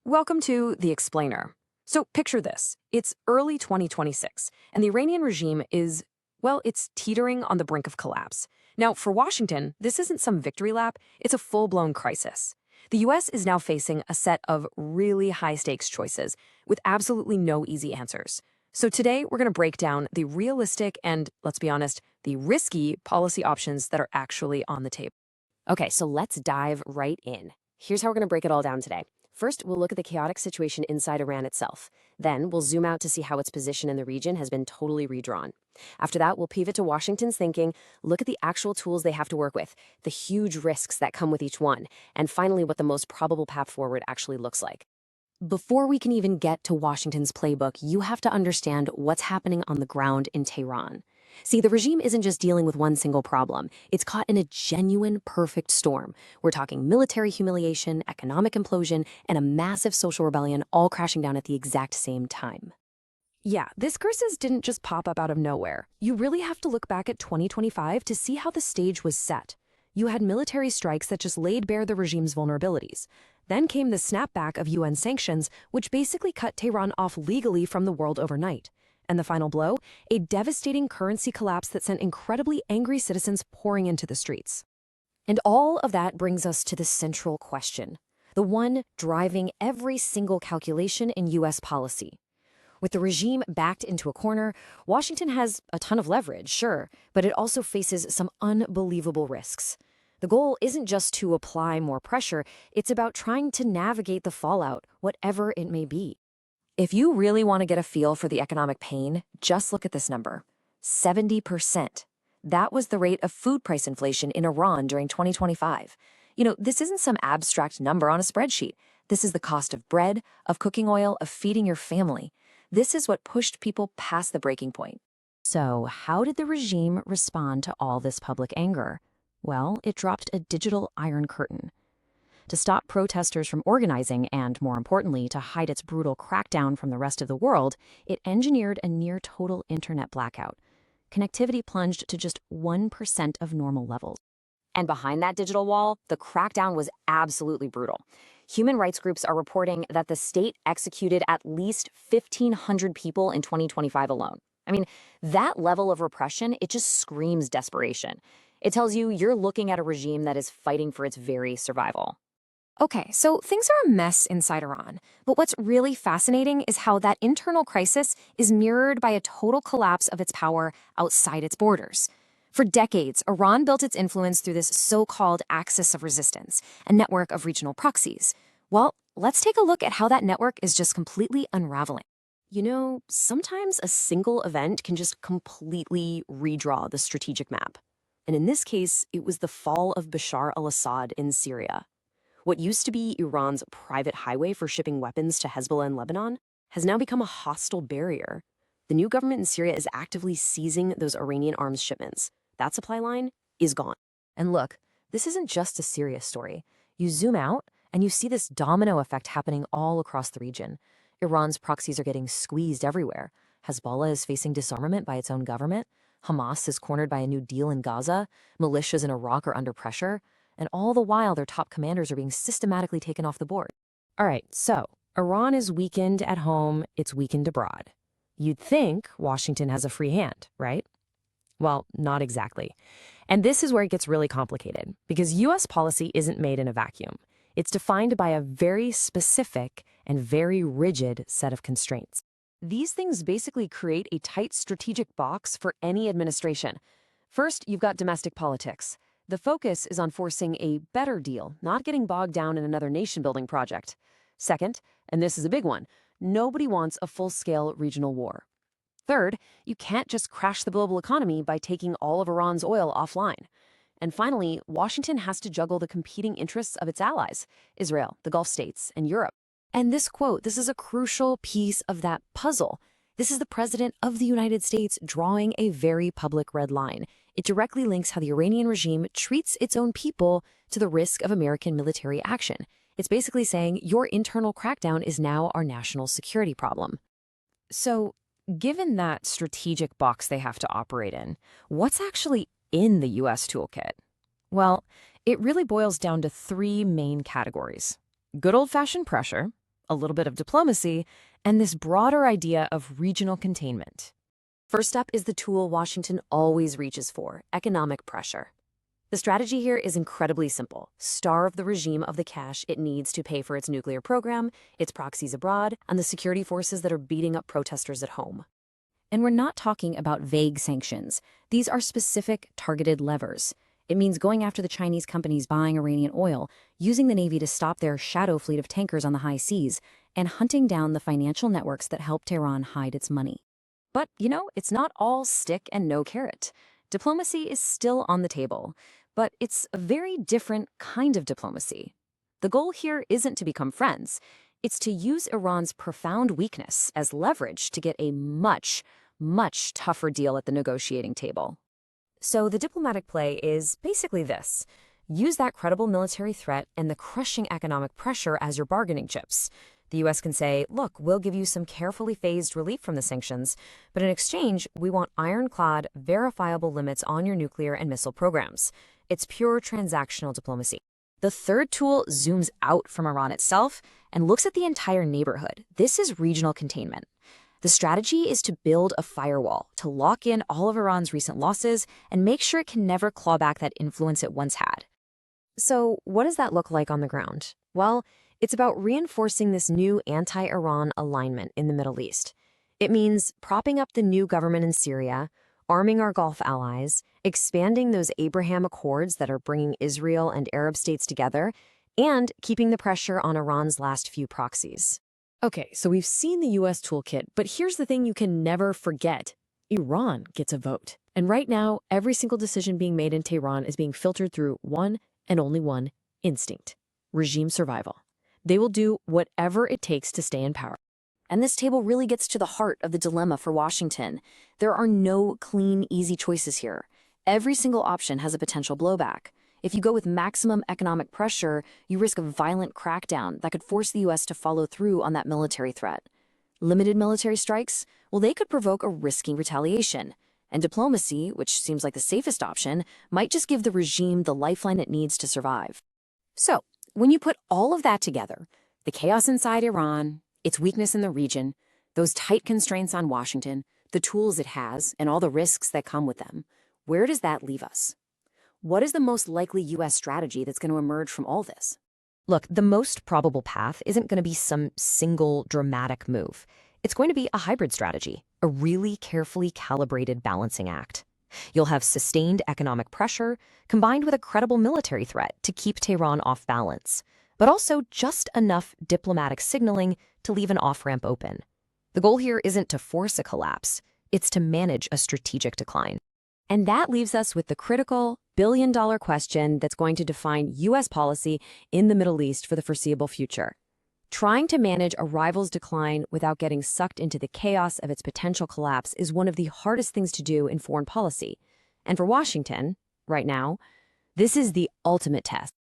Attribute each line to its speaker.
Speaker 1: Welcome to The Explainer. So picture this. It's early 2026, and the Iranian regime is, well, it's teetering on the brink of collapse. Now, for Washington, this isn't some victory lap, it's a full-blown crisis. The U.S. is now facing a set of really high-stakes choices with absolutely no easy answers. So today, we're going to break down the realistic and, let's be honest, the risky policy options that are actually on the table.
Speaker 2: Okay, so let's dive right in. Here's how we're going to break it all down today. First, we'll look at the chaotic situation inside Iran itself. Then, we'll zoom out to see how its position in the region has been totally redrawn. After that, we'll pivot to Washington's thinking, look at the actual tools they have to work with, the huge risks that come with each one, and finally, what the most probable path forward actually looks like. Before we can even get to Washington's playbook, you have to understand what's happening on the ground in Tehran. See, the regime isn't just dealing with one single problem. It's caught in a genuine perfect storm. We're talking military humiliation, economic implosion, and a massive social rebellion all crashing down at the exact same time.
Speaker 1: Yeah, this crisis didn't just pop up out of nowhere. You really have to look back at 2025 to see how the stage was set. You had military strikes that just laid bare the regime's vulnerabilities. Then came the snapback of UN sanctions, which basically cut Tehran off legally from the world overnight. And the final blow? A devastating currency collapse that sent incredibly angry citizens pouring into the streets.
Speaker 2: And all of that brings us to the central question, the one driving every single calculation in U.S. policy. With the regime backed into a corner, Washington has a ton of leverage, sure, but it also faces some unbelievable risks. The goal isn't just to apply more pressure, it's about trying to navigate the fallout, whatever it may be.
Speaker 1: If you really want to get a feel for the economic pain, just look at this number. 70%. That was the rate of food price inflation in Iran during 2025. This isn't some abstract number on a spreadsheet. This is the cost of bread, of cooking oil, of feeding your family. This is what pushed people past the breaking point.
Speaker 2: So, how did the regime respond to all this public anger? Well, it dropped a digital iron curtain. To stop protesters from organizing and, more importantly, to hide its brutal crackdown from the rest of the world, it engineered a near-total internet blackout. Connectivity plunged to just 1% of normal levels. And behind that digital wall, the crackdown was absolutely brutal. Human rights groups are reporting that the state executed at least 1,500 people in 2025 alone. I mean, that level of repression, it just screams desperation. It tells you you're looking at a regime that is fighting for its very survival.
Speaker 1: Okay, so things are a mess inside Iran, but what's really fascinating is how that internal crisis is mirrored by a total collapse of its power outside its borders. For decades, Iran built its influence through this so-called axis of resistance, a network of regional proxies. Well, let's take a look at how that network is just completely unraveling. Sometimes a single event can just completely redraw the strategic map. And in this case, it was the fall of Bashar al-Assad in Syria. What used to be Iran's private highway for shipping weapons to Hezbollah in Lebanon has now become a hostile barrier. The new government in Syria is actively seizing those Iranian arms shipments. That supply line is gone. And look, this isn't just a Syria story. You zoom out, and you see this domino effect happening all across the region. Iran's proxies are getting squeezed everywhere. Hezbollah is facing disarmament by its own government. Hamas is cornered by a new deal in Gaza. Militias in Iraq are under pressure. And all the while, their top commanders are being systematically taken off the board. All right, so Iran is weakened at home, it's weakened abroad. You'd think Washington has a free hand, right? Well, not exactly. And this is where it gets really complicated, because U.S. policy isn't made in a vacuum. It's defined by a very specific and very rigid set of constraints. These things basically create a tight strategic box for any administration. First, you've got domestic politics. The focus is on forcing a better deal, not getting bogged down in another nation-building project. Second, and this is a big one, nobody wants a full-scale regional war. Third, you can't just crash the global economy by taking all of Iran's oil offline. And finally, Washington has to juggle the competing interests of its allies, Israel, the Gulf states, and Europe. And this quote, this is a crucial piece of that puzzle. This is the President of the United States drawing a very public red line. It directly links how the Iranian regime treats its own people to the risk of American military action. It's basically saying your internal crackdown is now our national security problem. So, given that strategic box they have to operate in, what's actually in the U.S. toolkit? Well, it really boils down to three main categories. Good old-fashioned pressure, a little bit of diplomacy, and this broader idea of regional containment.
Speaker 2: First up is the tool Washington always reaches for, economic pressure. The strategy here is incredibly simple. Starve the regime of the cash it needs to pay for its nuclear program, its proxies abroad, and the security forces that are beating up protesters at home.
Speaker 1: And we're not talking about vague sanctions. These are specific, targeted levers. It means going after the Chinese companies buying Iranian oil, using the Navy to stop their shadow fleet of tankers on the high seas, and hunting down the financial networks that help Tehran hide its money. But, it's not all stick and no carrot. Diplomacy is still on the table, but it's a very different kind of diplomacy. The goal here isn't to become friends. It's to use Iran's profound weakness as leverage to get a much, much tougher deal at the negotiating table. So the diplomatic play is basically this. Use that credible military threat and the crushing economic pressure as your bargaining chips. The U.S. can say, look, we'll give you some carefully phased relief from the sanctions, but in exchange, we want ironclad, verifiable limits on your nuclear and missile programs. It's pure transactional diplomacy. The third tool zooms out from Iran itself and looks at the entire neighborhood. This is regional containment. The strategy is to build a firewall, to lock in all of Iran's recent losses and make sure it can never claw back that influence it once had. So what does that look like on the ground? Well, it's about reinforcing this new anti-Iran alignment in the Middle East. It means propping up the new government in Syria, arming our Gulf allies, expanding those Abraham Accords that are bringing Israel and Arab states together, and keeping the pressure on Iran's last few proxies.
Speaker 2: Okay, so we've seen the U.S. toolkit, but here's the thing you can never forget. Iran gets a vote. And right now, every single decision being made in Tehran is being filtered through one and only one instinct: regime survival. They will do whatever it takes to stay in power.
Speaker 1: And this table really gets to the heart of the dilemma for Washington. There are no clean, easy choices here. Every single option has a potential blowback. If you go with maximum economic pressure, you risk a violent crackdown that could force the U.S. to follow through on that military threat. Limited military strikes? Well, they could provoke a risky retaliation. And diplomacy, which seems like the safest option, might just give the regime the lifeline it needs to survive. So, when you put all of that together, the chaos inside Iran, its weakness in the region, those tight constraints on Washington, the tools it has, and all the risks that come with them, where does that leave us? What is the most likely U.S. strategy that's going to emerge from all this? Look, the most probable path isn't going to be some single dramatic move. It's going to be a hybrid strategy, a really carefully calibrated balancing act. You'll have sustained economic pressure combined with a credible military threat to keep Tehran off balance, but also just enough diplomatic signaling to leave an off-ramp open. The goal here isn't to force a collapse, it's to manage a strategic decline. And that leaves us with the critical billion-dollar question that's going to define U.S. policy in the Middle East for the foreseeable future. Trying to manage a rival's decline without getting sucked into the chaos of its potential collapse is one of the hardest things to do in foreign policy. And for Washington, right now, this is the ultimate test.